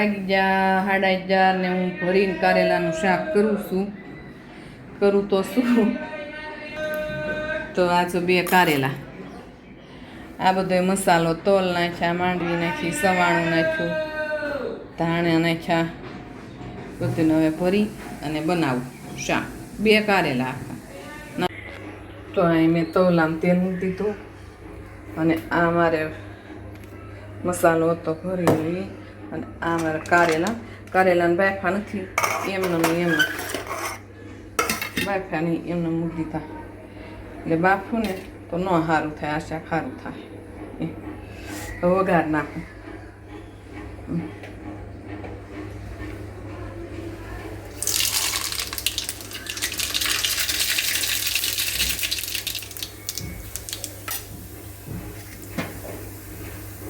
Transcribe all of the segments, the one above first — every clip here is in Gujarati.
વાગી ગયા 11:30 ને હું ભરીને કારેલાનું શાક કરું તો શું. તો આ જો 2 કારેલા, આ બધો મસાલો તલ નાખ્યા, માંડવી નાખી, સવાણું નાખ્યું, ધાણા નાખ્યા, બધું હવે ભરી અને બનાવું શાક. 2 કારેલા આખા. તો અહીં મેં તવલામાં તેલ મૂકી દીધું અને આ મારે મસાલો હતો ભરી લઈ. અને આ મારા કારેલાને બાફા નથી, એમને બાફા નહીં, એમને મૂકી દીધા. એટલે બાફું ને તો ન સારું થાય, આ શાક સારું થાય. વઘાર નાખું.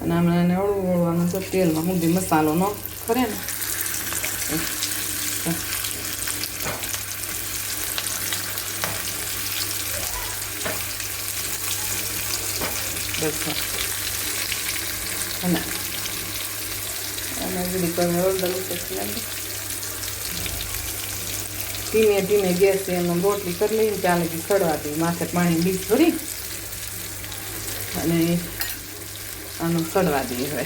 અને હમણાં એને ઓળવાનું તો તેલમાં સુધી મસાલો ન ખરે ને. અને ધીમે ધીમે ગેસ એનો રોટલી કરી લઈને ત્યાં લગી સડવા દઈએ. માથે પાણી બીજ ભરી અને આનું સડવા દઈએ. હવે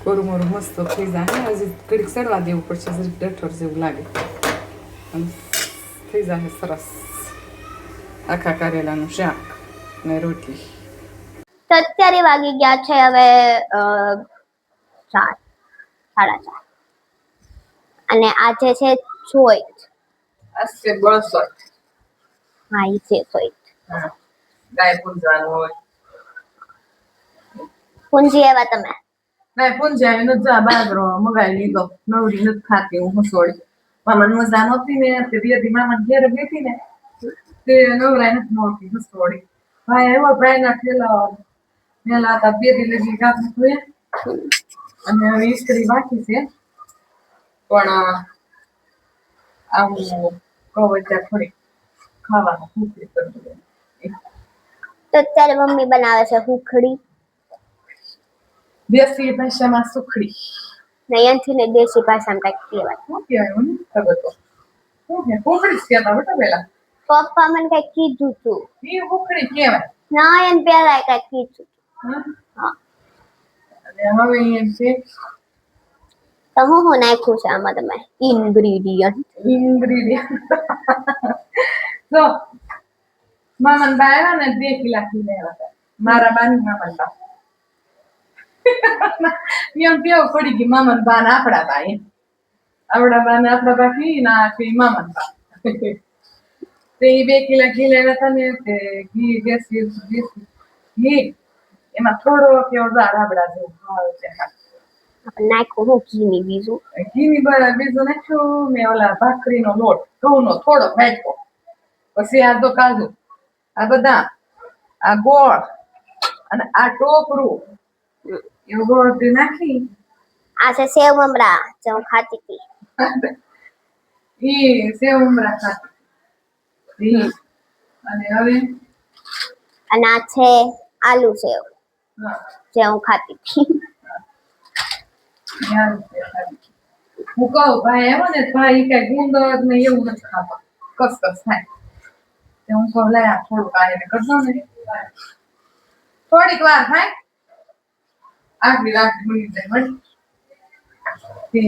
કોરું મોરું મસ્ત થઈ જાય. હજી ઘડીક સડવા દેવું પડશે, ડઠોર જેવું લાગે. અને થઈ જાય સરસ આખા કારેલાનું શાક ને રોટલી. તો અત્યારે વાગી ગયા છે હવે 4, 4:30. અને આજે છે ચોઈટ. આજે બળસોટ. હા, ઈ છે ચોઈટ. ગાય પૂંજવાનું હોય. પૂંજી આવ્યા તમે? ગાય પૂંજાય ન જા બાજરો મગાઈ લીધો. નવરી નથી ખાતી હું હસોડી. મામાને મજા નહોતી ને તે દીદી મામાને ઘેર બેઠી ને તે નવરાય નથી નહોતી હસોડી. ભાઈ આવ્યો, ભાઈના ઠેલા મેલા હતા 2 દી લગી કાપી ધોયા. અને હવે ઈસ્ત્રી બાકી છે, પણ આવું કહું ત્યાં થોડી ખાવાનું ખુશી કરવું. તો અત્યારે મમ્મી બનાવે છે હુખડી. દેશી ભાષામાં સુખડી. નયનથી ને દેશી ભાષામાં કંઈક કહેવાય. શું કહેવાય મને ખબર તો. શું કે હુખડી જ કહેતા બેટા પેલા. પપ્પા મને કંઈક કીધું તું. એ હુખડી કહેવાય. નયન પેલા કંઈક કીધું. હા. અને હવે એમ છે તો હું નાખ્યું છે આમાં તમે ઇન્ગ્રેડિયન્ટ. જો મામન બા આવ્યા ને 2 કિલા ઘી લેવા હતા. મારા બાની મામન બા એમ કેવું પડી ગઈ મામન બા ને આપડા બા. એમ આવડા બા ને આપડા બા ઘી નાખી મામન બા. તે 2 કિલા ઘી લેવા હતા ને તે ઘી ઘી એમાં થોડો કેવો રાબડા જેવું ભાવ છે. નાખ્યું હું ઘીની બીજું બીજું નાખ્યું મેં ઓલા ભાખરીનો લોટ ઘઉંનો થોડો નાખ્યો. પછી આ તો કાજુ, આ બદામ, આ ગોળ અને આ ટોપરું એવું ગોળ નાખી. આ છે સેવ મમરા જે હું ખાતી હતી. ઈ સેવ મમરા ખાતી. અને હવે અને આ છે આલુ સેવ જે હું ખાતી હતી. હું કહું ભાઈ એવો ને ભાઈ કઈ ગુંદર ને એવું નથી ખાતા, કસ થાય. હું કહું લે થોડુંક આને કરજો ને થોડીક વાર થાય. આટલી મિનિટ જાય મળી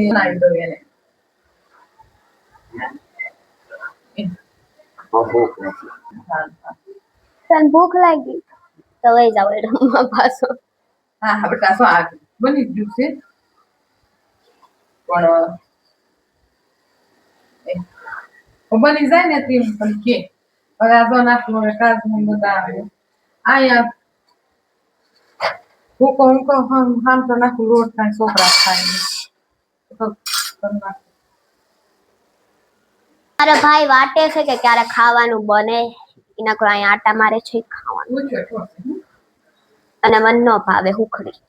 બનાવી દો એને. તને ભૂખ લાગી તો વઈ જાવ રમવા પાછો. હા બેટા શું આ બની ગયું છે પણ બની જાય ને તેમ પણ કે હવે આ જો નાખવું હવે કાજુ બધા અહીંયા ભૂકો હામ તો નાખું રોટ થાય છોકરા ખાય. મારા ભાઈ વાટે છે કે ક્યારે ખાવાનું બને. એના કોઈ અહીંયા આટા મારે છે ખાવાનું. અને મને ન ભાવે હુખડી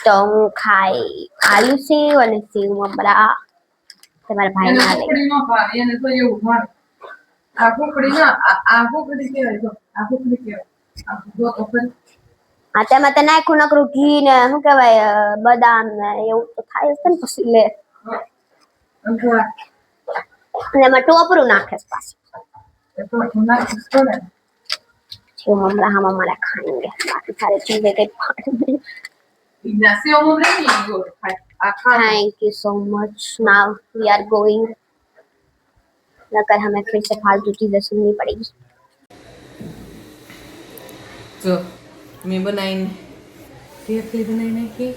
તો હું ખાઈ આલુ સેવ અને સેવ મમરા. તમારા ભાઈ ના હુખડી ન ભાવે એને તો એવું ભાવે. આ હુખડી ના આ હુખડી કહેવાય. જો આ હુખડી કહેવાય. આ જો તો ખરી હા તેમાં તે નાખ્યું નકરું ઘી ને શું કહેવાય બદામ ને એવું તો થાય છે ને પછી લે અને એમાં ટોપરું નાખે છે પાછું जो हमरा हम हमारा खाएंगे बाकी सारे चीजें के thank you so much now we are going नकर हमें फिर से फालतू चीजें सुननी पड़ेगी જો મેં બનાવીને ઢેફલી બનાવી નાખી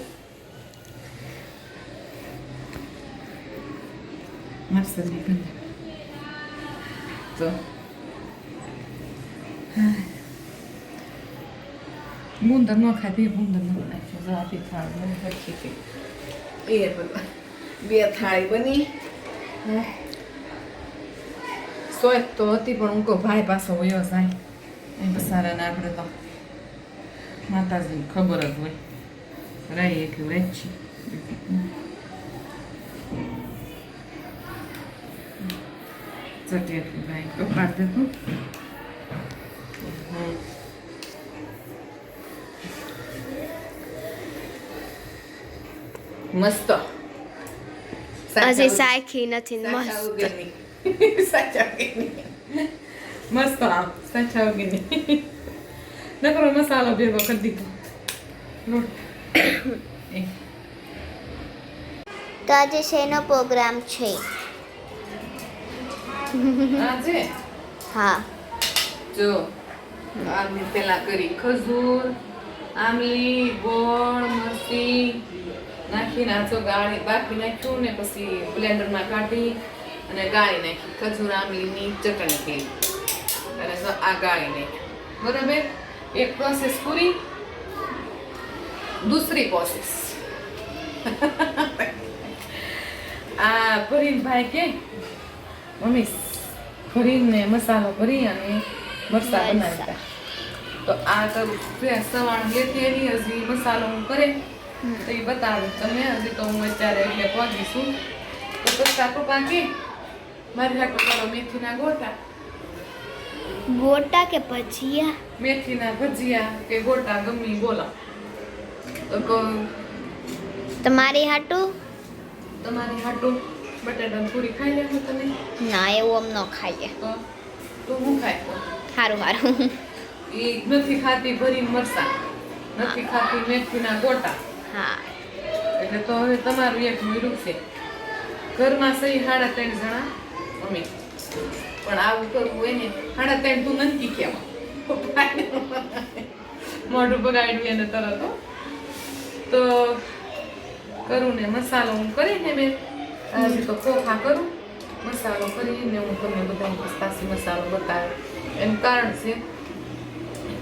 મરસલી બની તો ગુંદર ન ખાધી ગુંદર ન નાખ્યો જાતી થાળી મને સરખી હતી એ બધા બે થાળી બની સોય તો હતી પણ હું કહું ભાઈ પાછો વયો જાય એ બસારાને આપણે તો માતાજીને ખબર જ હોય રહી એક વેચી ચટિયાથી ભાઈ કપાડ દેતું મસ્ત હજી સાખી નથી મસ્ત સાચા વગરની મસ્ત આમ સાચા વગરની નકરો મસાલો ભેગો કરી દીધો લોટ તો આજે શેનો પ્રોગ્રામ છે આજે હા જો આમલી પેલા કરી ખજૂર આમલી ગોળ મરચી નાખીને આજો ગાળી બાકી નાખ્યું ને પછી બ્લેન્ડરમાં કાઢી અને ગાળી નાખી ખજૂર આમલીની ચટણી કરી અને આ ગાળી નાખી બરાબર એક પ્રોસેસ પૂરી दूसरी प्रोसेस આ ભરીને ભાઈ કે મમ્મી ભરીને મસાલો ભરી અને મરચાં બનાવતા તો આ કરું સવાણ લેતી એની હજી મસાલો હું કરે તો એ બતાવું તમે હજી તો હું અત્યારે એટલે પહોંચીશું તો પછી પપ્પા કે મારી હાટો કરો મેથીના ગોટા ગોટા કે ભજીયા મેથીના ભજીયા કે ગોટા ગમી બોલો તો તમારી હાટું તમારી હાટું બટાટા પૂરી ખાઈ લેવું તમે ના એવું આમ ન ખાઈએ તો હું ખાય તો સારું સારું એ નથી ખાતી ભરીને મરચાં નથી ખાતી મેથીના ગોટા હા એટલે તો હવે તમારું એક મીરું છે ઘરમાં સહી 3.5 જણા અમે પણ આવું કરવું હોય ને 3.5 તું નથી કહેવા મોઢું બગાડ્યું એને તરત તો કરું ને મસાલો હું કરીને બેન હજી તો ખોખા કરું મસાલો કરીને હું તમને બધા પસ્તાસી મસાલો બતાવ્યો એનું કારણ છે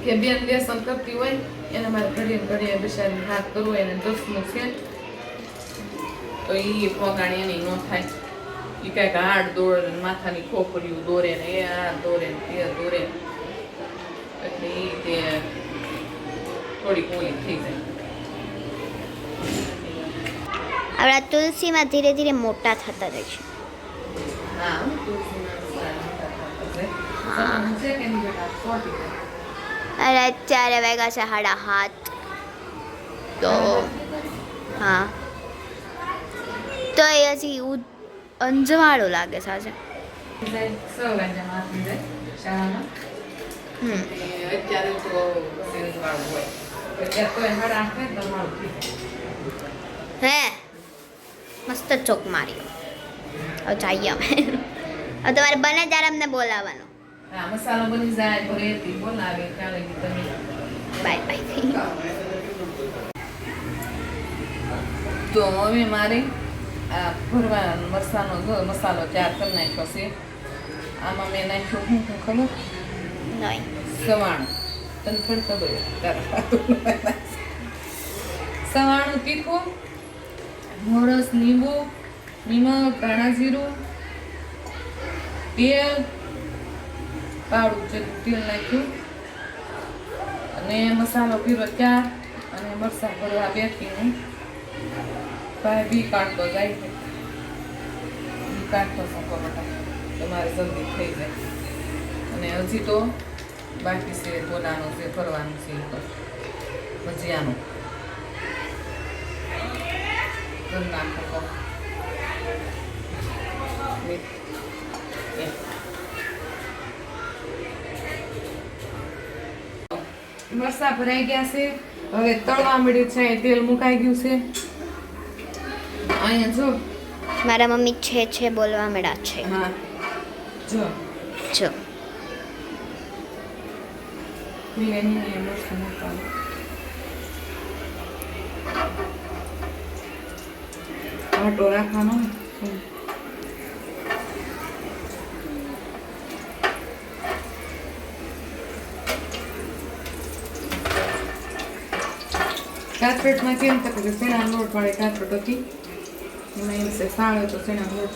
કે બેન લેસન કરતી હોય એને મારે ઘડીએ ઘડીએ બિચારી હાથ કરવું એને 10નું છે તો એ પોગાણી એની ન થાય એ કાંઈક હાડ દોડે ને માથાની ખોપરીયું દોરે ને એ આ દોરે ને તે દોરે એટલે એ તે થોડીક ઓલી થઈ જાય આપણા તુલસીમાં ધીરે ધીરે મોટા થતા રહે છે હા અરે અત્યારે વાગ્યા છે 7:30 તો હા તો એ હજી અંજવાળું લાગે છે આજે અત્યારે તો હોય હે મસ્ત ચોક માર્યો હવે જઈએ અમે હવે તમારે બને ત્યારે અમને બોલાવવાનું હા મસાલો બની જાય ભરેથી બોલાવે ત્યારે તમે બાય બાય તો હવે મારે આ ભરવા મરસાનો મસાલો તૈયાર કરી નાખ્યો છે આમાં મેં નાખ્યું શું ખબર નહીં સવાણું તને પણ ખબર સવાણું તીખું મોરસ લીંબુ નિમક ધાણા જીરું તેલ કાળું તેલ નાખ્યું અને મસાલો પીરો 4 અને મરચાં ભરવા બેઠીને ભાઈ બી કાઢતો જાય છે બી કાઢતો શકો બટા તમારે જલ્દી થઈ જાય અને હજી તો બાકી છે બોલાનું છે ફરવાનું છે તો ભજીયાનું કરી નાખો તો. મરચાં ભરાઈ ગયા છે. હવે તળવા મળ્યું છે. તેલ મુકાઈ ગયું છે. અહીંયા જો મારા મમ્મી છે બોલવા મળ્યા છે. હા જો જો ખુલ્લે મરચાં નાખવાનું. આટો રાખવાનો. કાથપેટમાં કેમ થતું કે શેણા લોટ વાળી કાથપેટ હતી એમાં એમ છે સાળો તો શેણા લોટ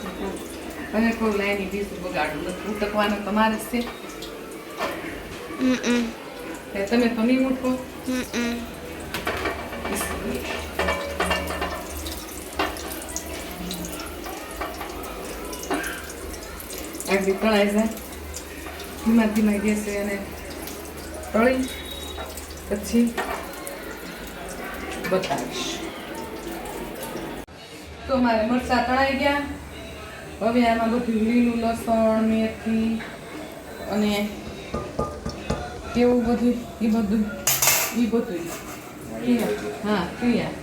અને કોઈ લાઈની બીજું બગાડું નથી. ઉટકવાનું તમારે જ છે. તમે તો નહીં ઉઠો. આગળ તળાઈ જાય ધીમા ધીમા ગેસે અને તળી પછી બતાવીશ. તો મારે મરચાં તળાઈ ગયા. હવે આમાં બધું લીલું લસણ મેથી અને કેવું બધું એ બધું હા ક્રિયા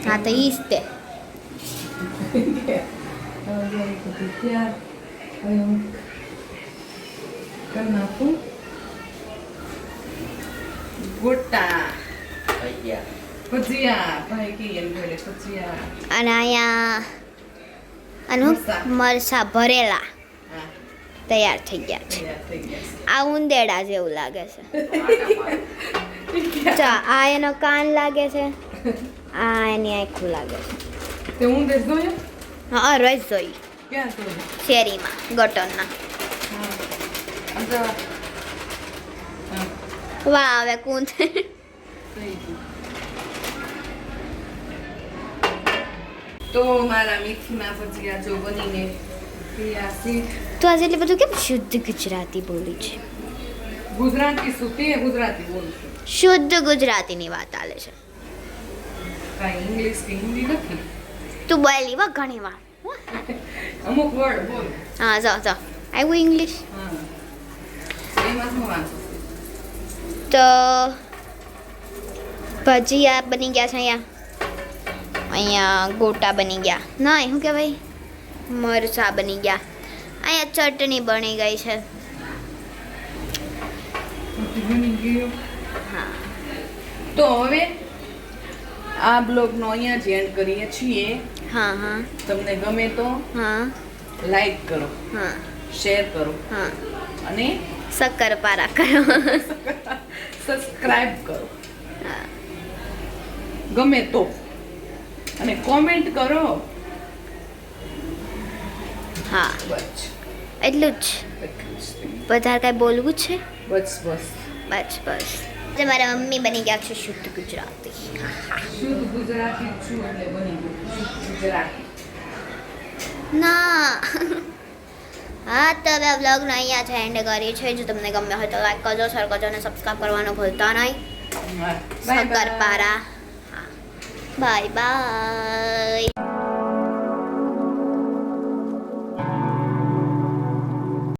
હા તો ઈ જ તે કરી નાખું ગોટા ભજીયા ભાઈ કહીએ ને ભલે ભજીયા. અને અહીંયા મરસા ભરેલા હા તૈયાર થઈ ગયા છે. તૈયાર થઈ ગયા આ ઉંદેડા જેવું લાગે છે. છે. ચા આ એનો કાન લાગે છે. આ એની આંખું લાગે છે. તે હું દેશ જોયો હા રોજ જોઈ ક્યાં જોયો? શેરીમાં ગટરના. હા અમદાવાદ. હા વાહ હવે કુંત થઈ ગયું. તો મારા મીઠીના ભજીયા જો બનીને તૈયાર છે. તો આજે એટલે બધું કેમ શુદ્ધ ગુજરાતી બોલી છે? ગુજરાતી શું તે ગુજરાતી બોલું છું. શુદ્ધ ગુજરાતીની વાત ચાલે છે. કાંઈ ઇંગ્લિશ કે હિન્દી નથી. તું બોલી વા ઘણી વાર. અમુક વર્ડ બોલ. હા જાઓ આવ્યું ઇંગ્લિશ. હા એમાં શું વાંચો? તો ભજીયા બની ગયા છે અહીંયા ગોટા બની ગયા ના શું કહેવાય મરચા બની ગયા. અહીંયા ચટણી બની ગઈ છે. બની ગયો. હા તો હવે આ બ્લોગનો અહીંયા જ એન્ડ કરીએ છીએ. હા હા તમને ગમે તો હા લાઈક કરો, હા શેર કરો હા અને શક્કરપારા કરો. સબસ્ક્રાઇબ કરો હા ગમે તો, અને કોમેન્ટ કરો. હા બસ એટલું જ. વધારે કાંઈ બોલવું છે? બસ બસ બસ. આજે મારા મમ્મી બની ગયા છે શુદ્ધ ગુજરાતી. શુદ્ધ ગુજરાતી છું એટલે બની ગયું શુદ્ધ ગુજરાતી. ના હા તો હવે વ્લોગનો અહીંયા જ એન્ડ કરીએ છીએ. જો તમને ગમ્યો હોય તો લાઈક કરજો, શેર કરજો અને સબસ્ક્રાઈબ કરવાનું ભૂલતા નહીં. હા, bye bye. શક્કરપારા. હા બાય બાય.